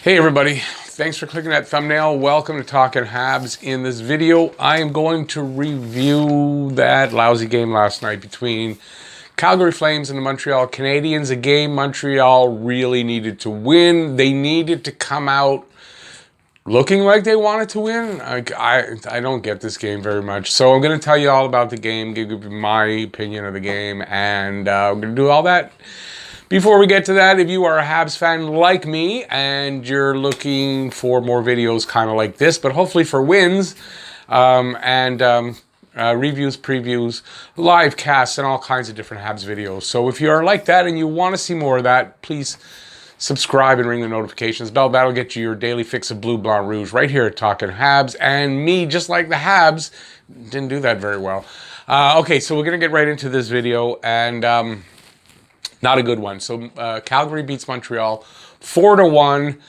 Hey everybody, thanks for clicking that thumbnail. Welcome to Talking Habs. In this video, I am going to review that lousy game last night between Calgary Flames and the Montreal Canadiens. A game Montreal really needed to win. They needed to come out looking like they wanted to win. I don't get this game very much. So I'm going to tell you all about the game, give you my opinion of the game, and I'm going to do all that. Before we get to that, if you are a Habs fan like me and you're looking for more videos kind of like this, but hopefully for wins and reviews, previews, live casts, and all kinds of different Habs videos. So if you are like that and you want to see more of that, please subscribe and ring the notifications bell. That'll get you your daily fix of Blue, Blanc, Rouge right here at Talking Habs. And me, just like the Habs, didn't do that very well. Okay, so we're going to get right into this video and... not a good one. So Calgary beats Montreal 4-1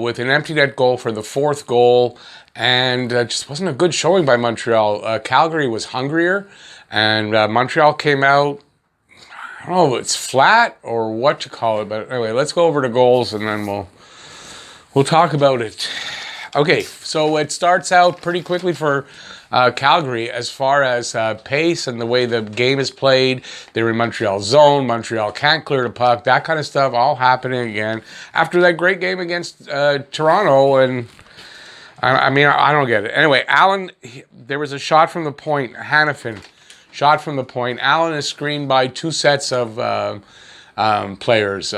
with an empty net goal for the fourth goal, and just wasn't a good showing by Montreal. Calgary was hungrier, and Montreal came out, I don't know if it's flat or what you call it, but anyway, let's go over the goals and then we'll talk about it. Okay, so it starts out pretty quickly for Calgary as far as pace and the way the game is played. They're in Montreal's zone. Montreal can't clear the puck. That kind of stuff all happening again after that great game against Toronto. And I mean, I don't get it. Anyway, Allen, there was a shot from the point. Hanifin, shot from the point. Allen is screened by two sets of players.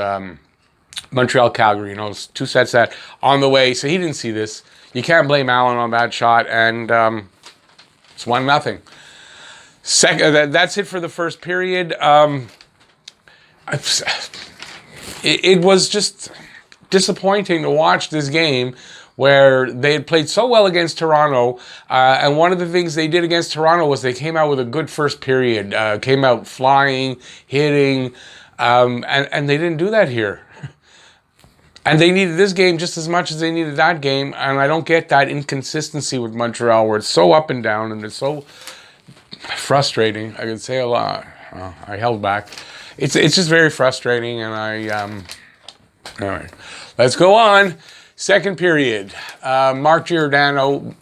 Montreal, Calgary, two sets that on the way. So he didn't see this. You can't blame Allen on that shot. And it's 1-0. That's it for the first period. It was just disappointing to watch this game where they had played so well against Toronto. And one of the things they did against Toronto was they came out with a good first period. Came out flying, hitting, and they didn't do that here. And they needed this game just as much as they needed that game. And I don't get that inconsistency with Montreal where it's so up and down and it's so frustrating. I could say a lot. I held back. It's just very frustrating. And all right, let's go on. Second period. Mark Giordano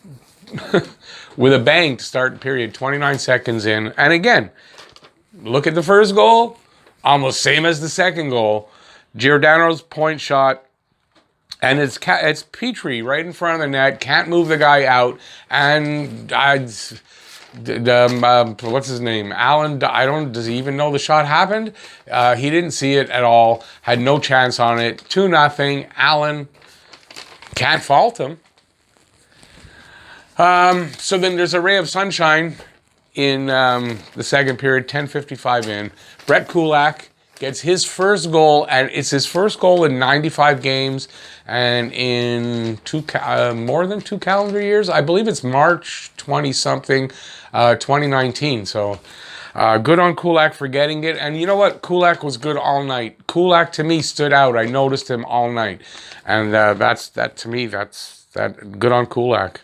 with a bang to start the period, 29 seconds in. And again, look at the first goal. Almost same as the second goal. Giordano's point shot. And it's Petrie right in front of the net. Can't move the guy out. And what's his name? Allen. Does he even know the shot happened? He didn't see it at all. Had no chance on it. 2-0. Allen. Can't fault him. So then there's a ray of sunshine in the second period. 10:55 in. Brett Kulak gets his first goal, and it's his first goal in 95 games and in more than 2 calendar years. I believe it's March 20-something, 2019. So good on Kulak for getting it. And you know what? Kulak was good all night. Kulak, to me, stood out. I noticed him all night. And that's good on Kulak.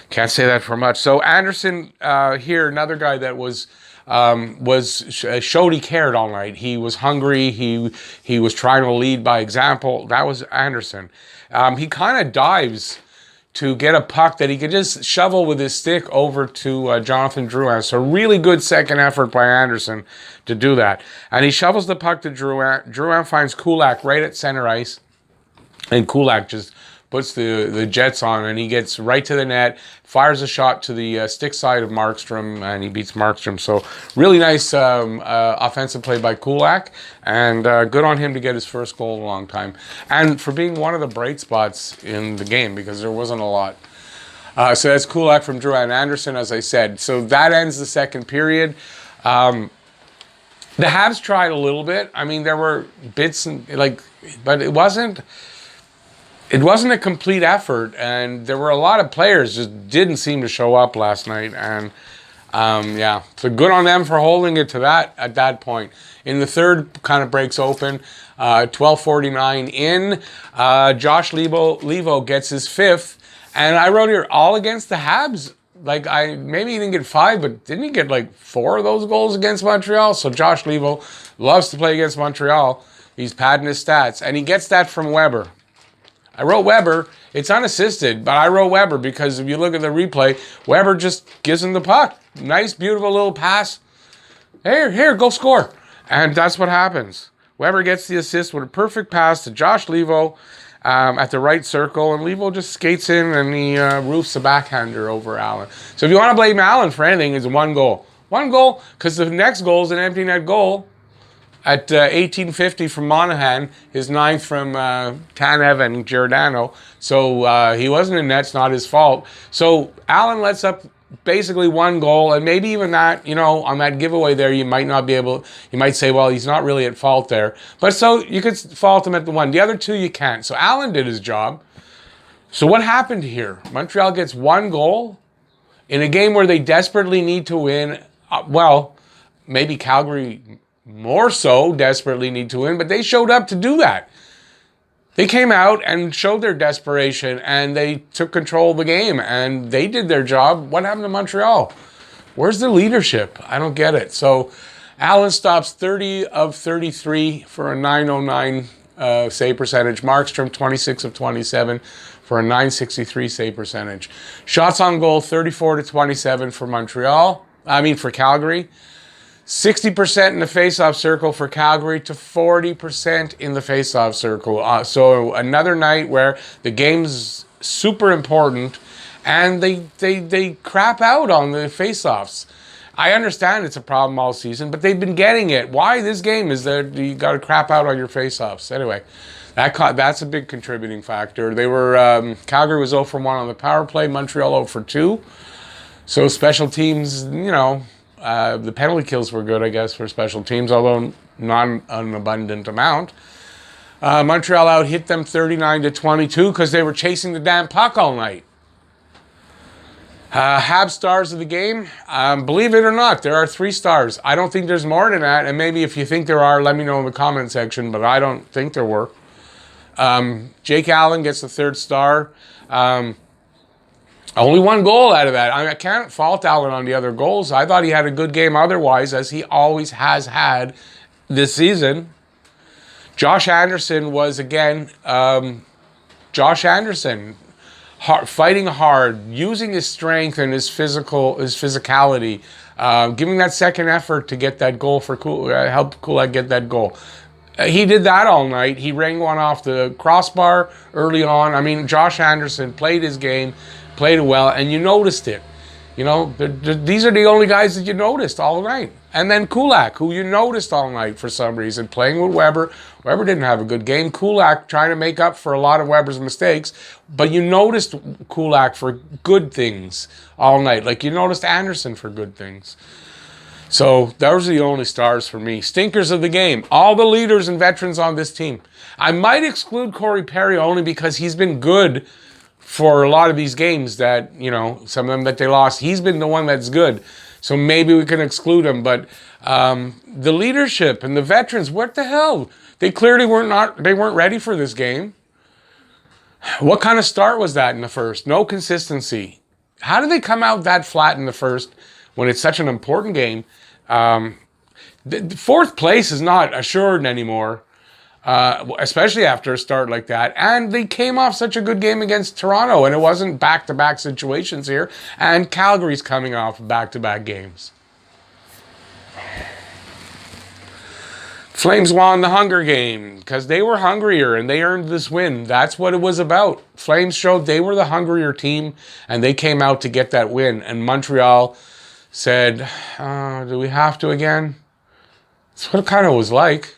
Can't say that for much. So Anderson here, another guy that showed he cared all night. He was hungry. He was trying to lead by example. That was Anderson. He kind of dives to get a puck that he could just shovel with his stick over to Jonathan Drouin. So really good second effort by Anderson to do that. And he shovels the puck to Drouin. Drouin finds Kulak right at center ice. And Kulak just puts the jets on, and he gets right to the net, fires a shot to the stick side of Markstrom, and he beats Markstrom. So really nice offensive play by Kulak, and good on him to get his first goal in a long time. And for being one of the bright spots in the game, because there wasn't a lot. So that's Kulak from Drouin and Anderson, as I said. So that ends the second period. The Habs tried a little bit. I mean, there were bits, but it wasn't a complete effort, and there were a lot of players just didn't seem to show up last night. And so good on them for holding it to that at that point. In the third, kind of breaks open. 12:49 in. Josh Levo gets his fifth, and I wrote here all against the Habs. Maybe he didn't get 5, but didn't he get 4 of those goals against Montreal? So Josh Levo loves to play against Montreal. He's padding his stats, and he gets that from Weber. I wrote Weber. It's unassisted, but I wrote Weber because if you look at the replay, Weber just gives him the puck. Nice, beautiful little pass. Here, go score. And that's what happens. Weber gets the assist with a perfect pass to Josh Levo at the right circle, and Levo just skates in and he roofs a backhander over Allen. So if you want to blame Allen for anything, it's one goal. One goal, because the next goal is an empty net goal at 1850 from Monahan, his ninth from Tanev and Giordano. So he wasn't in net, it's not his fault. So Allen lets up basically one goal, and maybe even that, on that giveaway there, you might say, well, he's not really at fault there. But so you could fault him at the one. The other two, you can't. So Allen did his job. So what happened here? Montreal gets one goal in a game where they desperately need to win. Well, maybe Calgary more so desperately need to win, but they showed up to do that. They came out and showed their desperation, and they took control of the game, and they did their job. What happened to Montreal? Where's the leadership? I don't get it. So Allen stops 30 of 33 for a .909 save percentage. Markstrom 26 of 27 for a .963 save percentage. Shots on goal 34-27 for Calgary. 60% in the face-off circle for Calgary to 40% in the face-off circle. So another night where the game's super important and they crap out on the face-offs. I understand it's a problem all season, but they've been getting it. Why this game is that you got to crap out on your face-offs? Anyway, that's a big contributing factor. Calgary was 0 for 1 on the power play, Montreal 0 for 2. So special teams, the penalty kills were good, I guess, for special teams, although not an abundant amount. Montreal out hit them 39-22 because they were chasing the damn puck all night. Habs stars of the game. Believe it or not, there are 3 stars. I don't think there's more than that, and maybe if you think there are, let me know in the comment section, but I don't think there were. Jake Allen gets the 3rd star. Only one goal out of that. I can't fault Allen on the other goals. I thought he had a good game otherwise, as he always has had this season. Josh Anderson was, again, Josh Anderson, fighting hard, using his strength and his physicality, giving that second effort to get that goal help Kulak get that goal. He did that all night. He rang one off the crossbar early on. I mean, Josh Anderson played his game, played it well, and you noticed it. These are the only guys that you noticed all night. And then Kulak, who you noticed all night for some reason, playing with Weber. Weber didn't have a good game. Kulak trying to make up for a lot of Weber's mistakes, but you noticed Kulak for good things all night, like you noticed Anderson for good things. So those are the only stars for me. Stinkers of the game, all the leaders and veterans on this team. I might exclude Corey Perry only because he's been good for a lot of these games that, some of them that they lost. He's been the one that's good. So maybe we can exclude him. But the leadership and the veterans, what the hell? They clearly weren't ready for this game. What kind of start was that in the first? No consistency. How did they come out that flat in the first when it's such an important game? The 4th place is not assured anymore. Especially after a start like that. And they came off such a good game against Toronto, and it wasn't back-to-back situations here. And Calgary's coming off back-to-back games. Flames won the hunger game because they were hungrier and they earned this win. That's what it was about. Flames showed they were the hungrier team, and they came out to get that win. And Montreal said, do we have to again? That's what it kind of was like.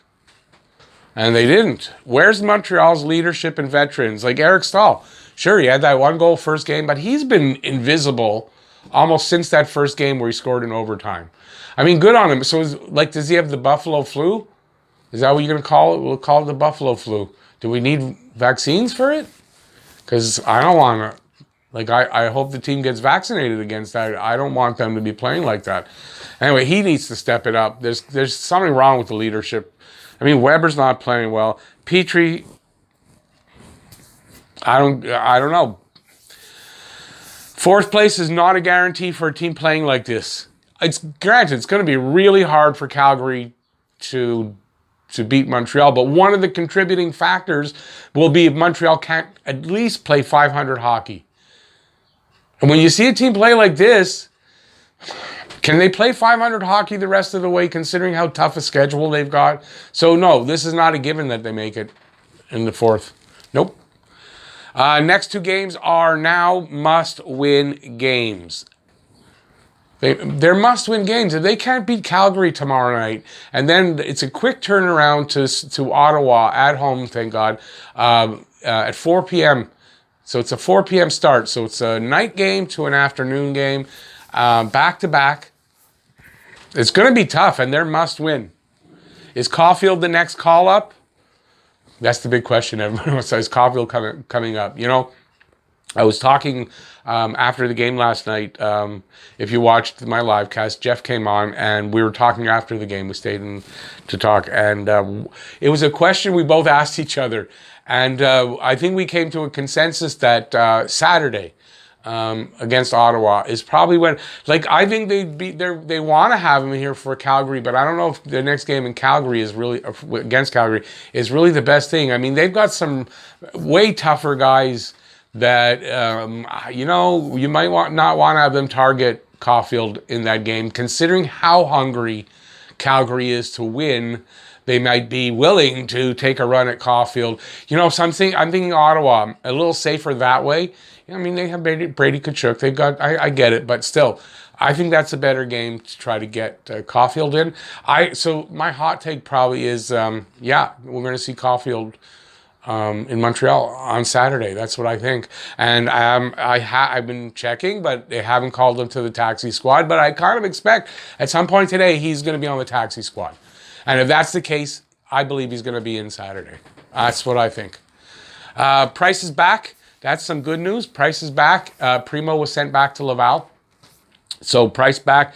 And they didn't. Where's Montreal's leadership and veterans? Like Eric Staal. Sure, he had that 1 goal first game, but he's been invisible almost since that first game where he scored in overtime. I mean, good on him. So, does he have the Buffalo flu? Is that what you're going to call it? We'll call it the Buffalo flu. Do we need vaccines for it? Because I don't want to. I hope the team gets vaccinated against that. I don't want them to be playing like that. Anyway, he needs to step it up. There's something wrong with the leadership. I mean, Weber's not playing well. Petrie, I don't know. 4th place is not a guarantee for a team playing like this. It's going to be really hard for Calgary to to beat Montreal. But one of the contributing factors will be if Montreal can't at least play 500 hockey. And when you see a team play like this, can they play 500 hockey the rest of the way, considering how tough a schedule they've got? So no, this is not a given that they make it in the fourth. Nope. Next 2 games are now must-win games. They're must-win games. If they can't beat Calgary tomorrow night, and then it's a quick turnaround to Ottawa at home, thank God, at 4 p.m. So it's a 4 p.m. start. So it's a night game to an afternoon game, back-to-back. It's going to be tough, and they're must-win. Is Caulfield the next call-up? That's the big question. Everyone says Caulfield coming up. You know, I was talking after the game last night. If you watched my live cast, Jeff came on, and we were talking after the game. We stayed in to talk, and it was a question we both asked each other. And I think we came to a consensus that Saturday against Ottawa is probably when, like, I think they want to have him here for Calgary, but I don't know if the next game in Calgary is really, against Calgary, is really the best thing. I mean, they've got some way tougher guys that, you know, you might not want to have them target Caulfield in that game, considering how hungry Calgary is to win. They might be willing to take a run at Caulfield. You know, so I'm thinking Ottawa, a little safer that way. I mean, they have Brady Tkachuk. They've got, I get it, but still, I think that's a better game to try to get Caulfield in. So my hot take probably is, yeah, we're going to see Caulfield in Montreal on Saturday. That's what I think. And I've been checking, but they haven't called him to the taxi squad. But I kind of expect at some point today he's going to be on the taxi squad. And if that's the case, I believe he's going to be in Saturday. That's what I think. Price is back. That's some good news. Price is back. Primo was sent back to Laval. So Price back.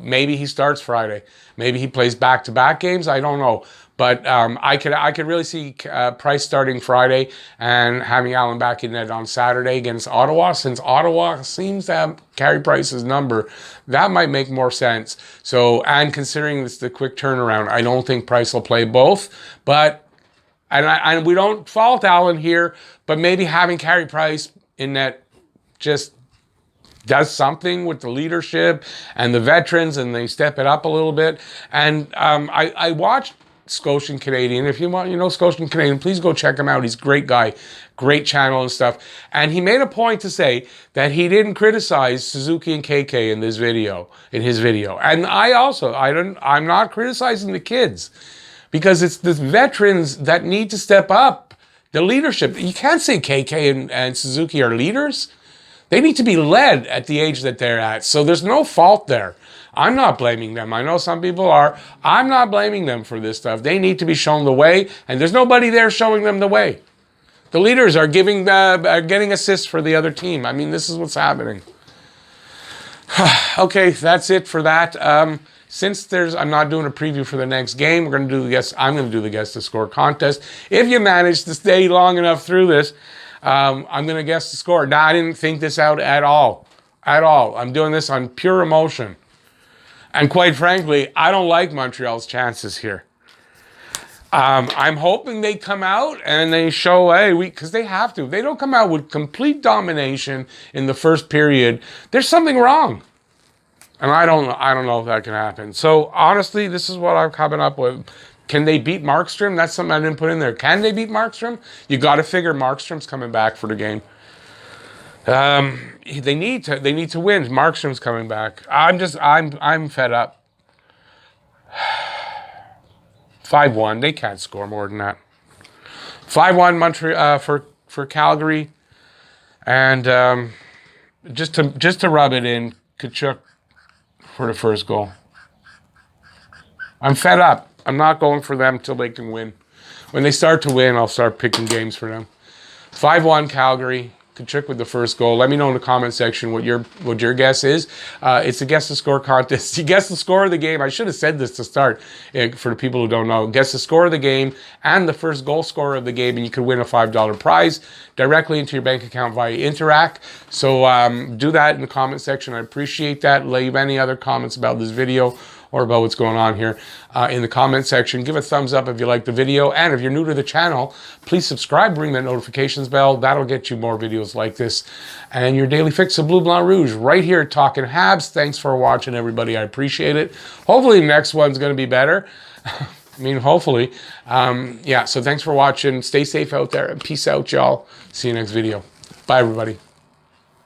Maybe he starts Friday. Maybe he plays back-to-back games. I don't know. But I could really see Price starting Friday and having Allen back in net on Saturday against Ottawa. Since Ottawa seems to have Carey Price's number, that might make more sense. So, and considering this the quick turnaround, I don't think Price will play both. But and we don't fault Allen here, but maybe having Carey Price in net just does something with the leadership and the veterans, and they step it up a little bit. And I watched Scotian Canadian. If you want, you know, Scotian Canadian, please go check him out. He's a great guy, great channel and stuff. And he made a point to say that he didn't criticize Suzuki and KK in his video. And I'm not criticizing the kids, because it's the veterans that need to step up. The leadership. You can't say KK and Suzuki are leaders. They need to be led at the age that they're at. So there's no fault there. I'm not blaming them. I know some people are. I'm not blaming them for this stuff. They need to be shown the way, and there's nobody there showing them the way. The leaders are getting assists for the other team. I mean, this is what's happening. Okay, that's it for that. Since I'm not doing a preview for the next game, I'm going to do the guess to score contest. If you manage to stay long enough through this, I'm going to guess the score. Now, I didn't think this out at all. I'm doing this on pure emotion. And quite frankly, I don't like Montreal's chances here. I'm hoping they come out and they show, hey, because they have to. If they don't come out with complete domination in the first period, there's something wrong. And I don't know if that can happen. So honestly, this is what I'm coming up with. Can they beat Markstrom? That's something I didn't put in there. Can they beat Markstrom? You got to figure Markstrom's coming back for the game. They need to win. Markstrom's coming back. I'm fed up. 5-1. They can't score more than that. 5-1 Montreal for Calgary, and just to rub it in, Tkachuk for the first goal. I'm fed up. I'm not going for them till they can win. When they start to win, I'll start picking games for them. 5-1 Calgary. Tkachuk with the first goal. Let me know in the comment section what your guess is. It's a guess the score contest. You guess the score of the game. I should have said this to start for the people who don't know. Guess the score of the game and the first goal scorer of the game, and you could win a $5 prize directly into your bank account via Interac. So do that in the comment section. I appreciate that. Leave any other comments about this video or about what's going on here in the comment section. Give a thumbs up if you like the video. And if you're new to the channel, please subscribe, ring that notifications bell. That'll get you more videos like this. And your daily fix of Bleu Blanc Rouge right here talking Habs. Thanks for watching, everybody. I appreciate it. Hopefully the next one's going to be better. I mean, hopefully. Yeah, so thanks for watching. Stay safe out there. And peace out, y'all. See you next video. Bye, everybody.